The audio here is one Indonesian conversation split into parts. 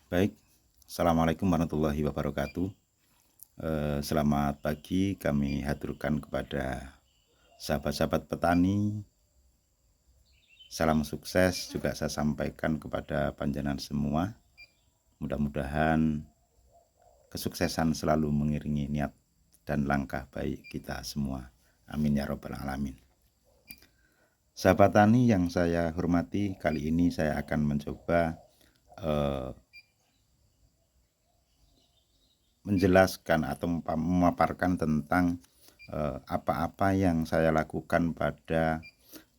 Baik, Assalamualaikum warahmatullahi wabarakatuh. Selamat pagi kami haturkan kepada sahabat-sahabat petani. Salam sukses juga saya sampaikan kepada panjenengan semua. Mudah-mudahan kesuksesan selalu mengiringi niat dan langkah baik kita semua. Amin ya robbal alamin. Sahabat tani yang saya hormati, kali ini saya akan mencoba menjelaskan atau memaparkan tentang apa-apa yang saya lakukan pada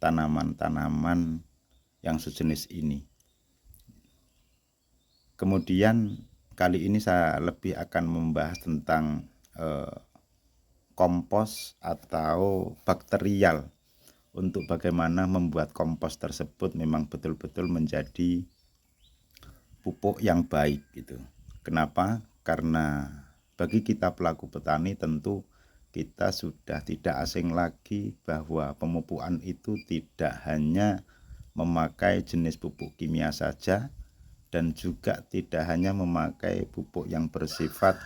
tanaman-tanaman yang sejenis ini. Kemudian kali ini saya lebih akan membahas tentang kompos atau bakterial, untuk bagaimana membuat kompos tersebut memang betul-betul menjadi pupuk yang baik gitu. Kenapa? Karena bagi kita pelaku petani tentu kita sudah tidak asing lagi bahwa pemupukan itu tidak hanya memakai jenis pupuk kimia saja, dan juga tidak hanya memakai pupuk yang bersifat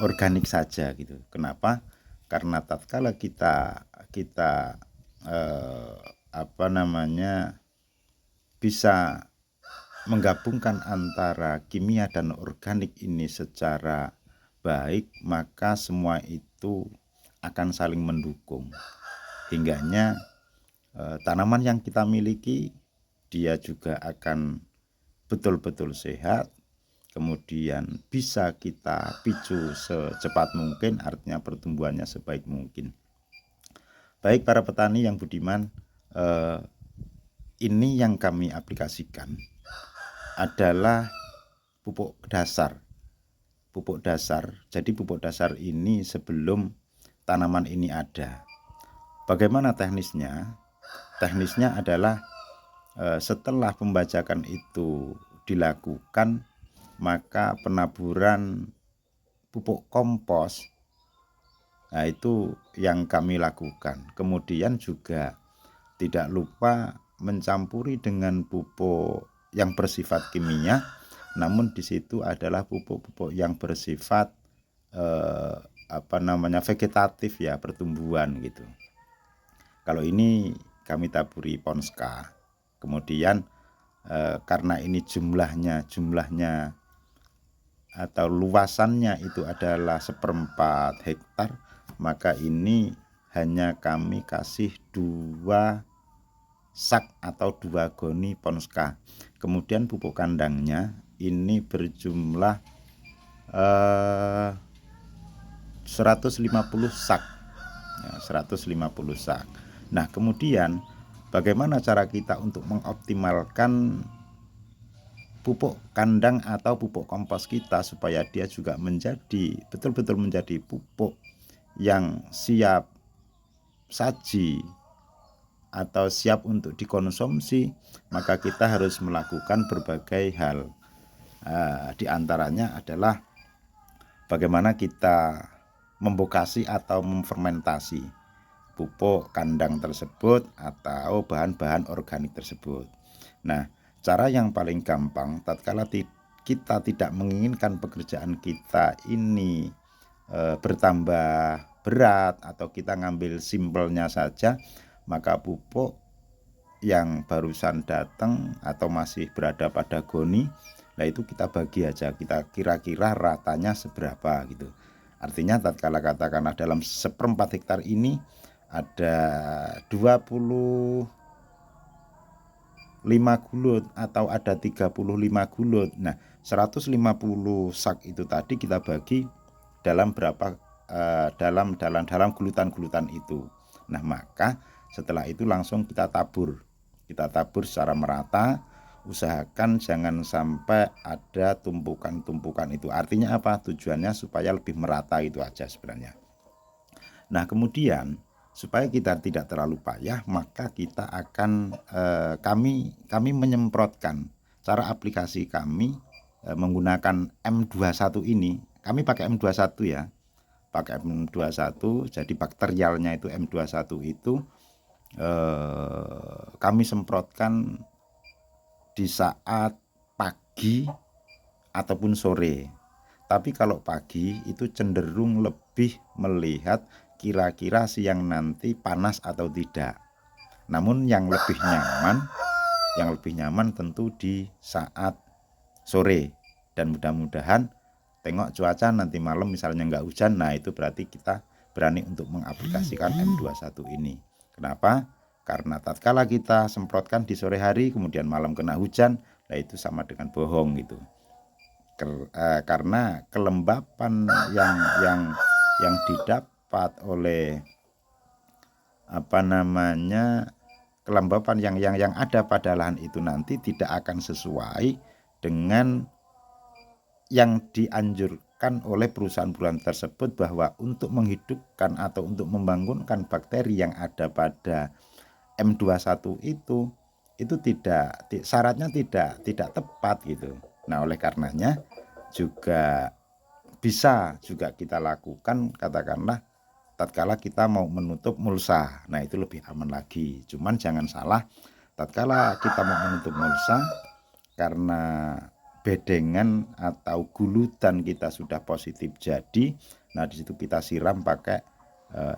organik saja gitu. Kenapa? Karena tatkala kita bisa menggabungkan antara kimia dan organik ini secara baik, maka semua itu akan saling mendukung. Hingganya tanaman yang kita miliki dia juga akan betul-betul sehat, kemudian bisa kita picu secepat mungkin, artinya pertumbuhannya sebaik mungkin. Baik para petani yang budiman, ini yang kami aplikasikan adalah pupuk dasar. Jadi pupuk dasar ini sebelum tanaman ini ada. Bagaimana teknisnya? Teknisnya adalah setelah pembajakan itu dilakukan, maka penaburan pupuk kompos, nah itu yang kami lakukan. Kemudian juga tidak lupa mencampuri dengan pupuk yang bersifat kimia, namun di situ adalah pupuk-pupuk yang bersifat vegetatif ya, pertumbuhan gitu. Kalau ini kami taburi Ponska. Kemudian karena ini jumlahnya atau luasannya itu adalah 1/4 hektar, maka ini hanya kami kasih 2 sak atau 2 goni Ponska. Kemudian pupuk kandangnya ini berjumlah 150 sak. Ya, 150 sak. Nah, kemudian bagaimana cara kita untuk mengoptimalkan pupuk kandang atau pupuk kompos kita supaya dia juga menjadi betul-betul menjadi pupuk yang siap saji atau siap untuk dikonsumsi, maka kita harus melakukan berbagai hal. Di antaranya adalah bagaimana kita membokasi atau memfermentasi pupuk kandang tersebut atau bahan-bahan organik tersebut. Nah, cara yang paling gampang tatkala kita tidak menginginkan pekerjaan kita ini bertambah berat atau kita ngambil simpelnya saja, maka pupuk yang barusan datang atau masih berada pada goni, nah itu kita bagi aja, kita kira-kira ratanya seberapa gitu. Artinya tatkala katakanlah dalam 1/4 hektar ini ada 25 gulut atau ada 35 gulut. Nah, 150 sak itu tadi kita bagi dalam berapa dalam gulutan-gulutan itu. Nah, maka setelah itu langsung kita tabur secara merata. Usahakan jangan sampai ada tumpukan-tumpukan itu. Artinya apa? Tujuannya supaya lebih merata itu aja sebenarnya. Nah, kemudian supaya kita tidak terlalu payah, maka kita akan kami menyemprotkan. Cara aplikasi kami menggunakan M21 ini. Kami pakai M21 ya. Pakai M21, jadi bakterialnya itu M21 itu kami semprotkan di saat pagi ataupun sore. Tapi kalau pagi itu cenderung lebih melihat kira-kira siang nanti panas atau tidak. Namun yang lebih nyaman tentu di saat sore, dan mudah-mudahan tengok cuaca nanti malam misalnya nggak hujan, nah itu berarti kita berani untuk mengaplikasikan M21 ini. Kenapa? Karena tatkala kita semprotkan di sore hari kemudian malam kena hujan, nah itu sama dengan bohong gitu. Karena kelembapan yang didapat oleh kelembapan yang ada pada lahan itu nanti tidak akan sesuai dengan yang dianjurkan oleh perusahaan-perusahaan tersebut, bahwa untuk menghidupkan atau untuk membangunkan bakteri yang ada pada M21 itu tidak, syaratnya tidak tepat gitu. Nah, oleh karenanya juga bisa juga kita lakukan, katakanlah tatkala kita mau menutup mulsa. Nah, itu lebih aman lagi. Cuman jangan salah, tatkala kita mau menutup mulsa karena bedengan atau gulutan kita sudah positif jadi, nah disitu kita siram pakai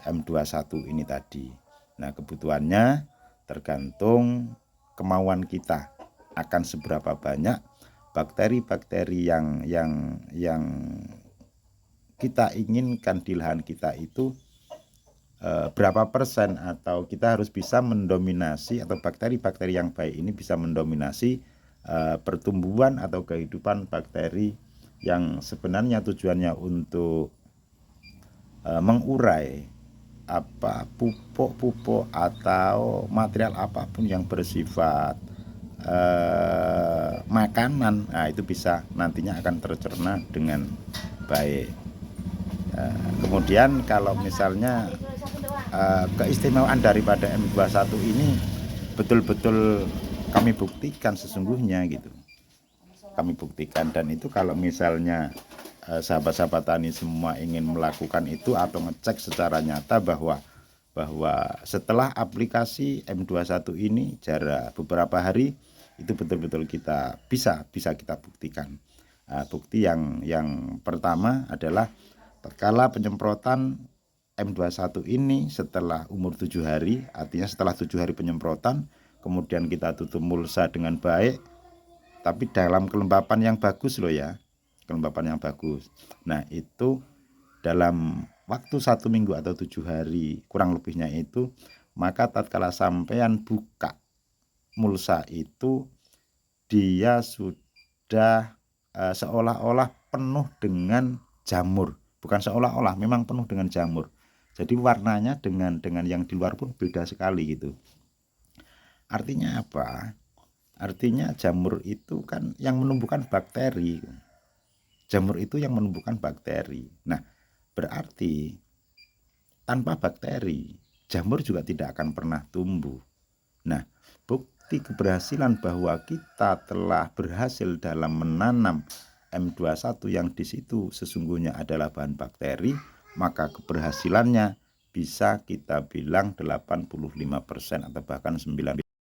M21 ini tadi. Nah, kebutuhannya tergantung kemauan kita akan seberapa banyak bakteri-bakteri yang kita inginkan di lahan kita itu, berapa persen, atau kita harus bisa mendominasi, atau bakteri-bakteri yang baik ini bisa mendominasi pertumbuhan atau kehidupan bakteri yang sebenarnya tujuannya untuk mengurai pupuk atau material apapun yang bersifat makanan. Nah, itu bisa nantinya akan tercerna dengan baik. Kemudian kalau misalnya keistimewaan daripada M21 ini betul-betul kami buktikan sesungguhnya gitu. Kami buktikan, dan itu kalau misalnya sahabat-sahabat tani semua ingin melakukan itu atau ngecek secara nyata bahwa setelah aplikasi M21 ini jarak beberapa hari, itu betul-betul kita bisa kita buktikan. Bukti yang pertama adalah tatkala penyemprotan M21 ini setelah umur 7 hari, artinya setelah 7 hari penyemprotan, kemudian kita tutup mulsa dengan baik, tapi dalam kelembapan yang bagus loh ya, kelembapan yang bagus. Nah, itu dalam waktu 1 minggu atau 7 hari kurang lebihnya itu, maka tatkala sampean buka mulsa itu, dia sudah seolah-olah penuh dengan jamur. Bukan seolah-olah, memang penuh dengan jamur. Jadi warnanya dengan yang di luar pun beda sekali gitu. Artinya apa? Artinya jamur itu kan yang menumbuhkan bakteri. Jamur itu yang menumbuhkan bakteri. Nah, berarti tanpa bakteri, jamur juga tidak akan pernah tumbuh. Nah, bukti keberhasilan bahwa kita telah berhasil dalam menanam M21 yang di situ sesungguhnya adalah bahan bakteri, maka keberhasilannya bisa kita bilang 85% atau bahkan 90%.